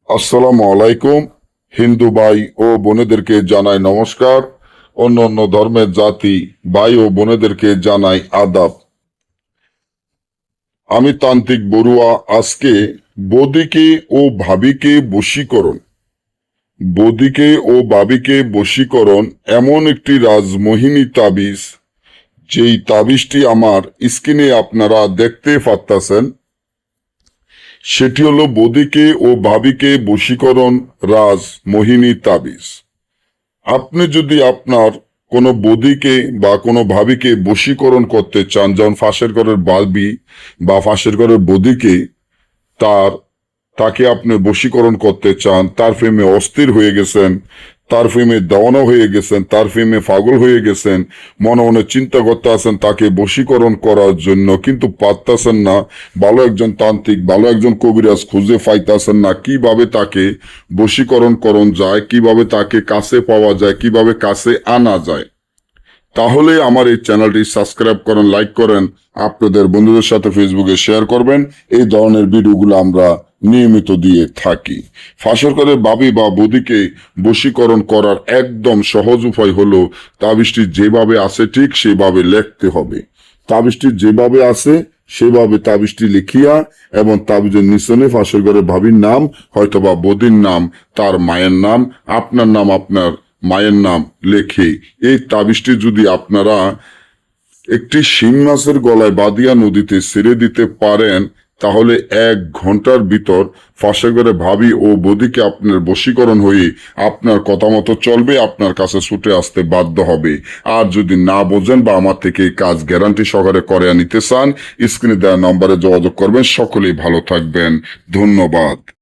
আসসালামু আলাইকুম। হিন্দু ভাই ও বোনেদেরকে জানাই নমস্কার। অন্য অন্য ধর্মের জাতি ভাই ও বোনেদেরকে জানাই আদাব। আমি তান্ত্রিক বড়ুয়া। আজকে বৌদিকে ও ভাবিকে বশীকরণ এমন একটি রাজমোহিনী তাবিজ, যেই তাবিজটি আমার স্ক্রিনে আপনারা দেখতে পারতেছেন। সেটি হলো বৌদিকে ও ভাবিকে বশীকরণ রাজ মোহিনী তাবিজ। আপনি যদি আপনার কোনো বৌদিকে বা কোনো ভাবিকে বশীকরণ করতে চান, যেমন ফাঁসের ঘরের বালবি বা ফাঁসের ঘরের বৌদিকে, তার তাকে আপনি বশীকরণ করতে চান, তার প্রেমে অস্থির হয়ে গেছেন, তার প্রেমে দেওয়ানা হয়ে গেছেন, তার প্রেমে পাগল হয়ে গেছেন, মনে মনে চিন্তা করতে আছেন তাকে বশীকরণ করার জন্য, কিন্তু পারতেছেন না। ভালো একজন তান্ত্রিক, ভালো একজন কবিরাজ খুঁজে পাইতেছেন না কিভাবে তাকে বশীকরণ যায়, কিভাবে তাকে কাছে পাওয়া যায়, কিভাবে কাছে আনা যায়। তাহলে আমার এই চ্যানেলটি সাবস্ক্রাইব করেন, লাইক করেন, আপনাদের বন্ধুদের সাথে ফেসবুকে শেয়ার করবেন। এই ধরনের ভিডিওগুলো আমরা নিয়মিত দিয়ে থাকি। ফাঁসের ঘরে ভাবি বা বৌদিকে বশীকরণ করার একদম সহজ উপায় হলো, তাবিজটি যেভাবে আছে ঠিক সেভাবে লিখতে হবে। তাবিজটি যেভাবে আছে সেভাবে তাবিজটি লিখিয়া এবং তাবিজের নিচনে ফাঁসের ঘরে ভাবির নাম, হয়তোবা বৌদির নাম, তার মায়ের নাম, আপনার নাম, আপনার মায়ের নাম লেখে এই তাবিজটি যদি আপনারা একটি শিং মাছের গলায় বাঁধিয়া নদীতে ছেড়ে দিতে পারেন, তাহলে 1 ঘন্টার ভিতর ফাঁসে করে ভাবি ও বৌদিকে আপনার বশীকরণ হয়ে আপনার কথা মতো চলবে, আপনার কাছে ছুটে আসতে বাধ্য হবে। আর যদি না বোঝেন বা আমার থেকে এই কাজ গ্যারান্টি সহকারে করে নিতে চান, স্ক্রিনে দেওয়া নম্বরে যোগাযোগ করবেন। সকলেই ভালো থাকবেন। ধন্যবাদ।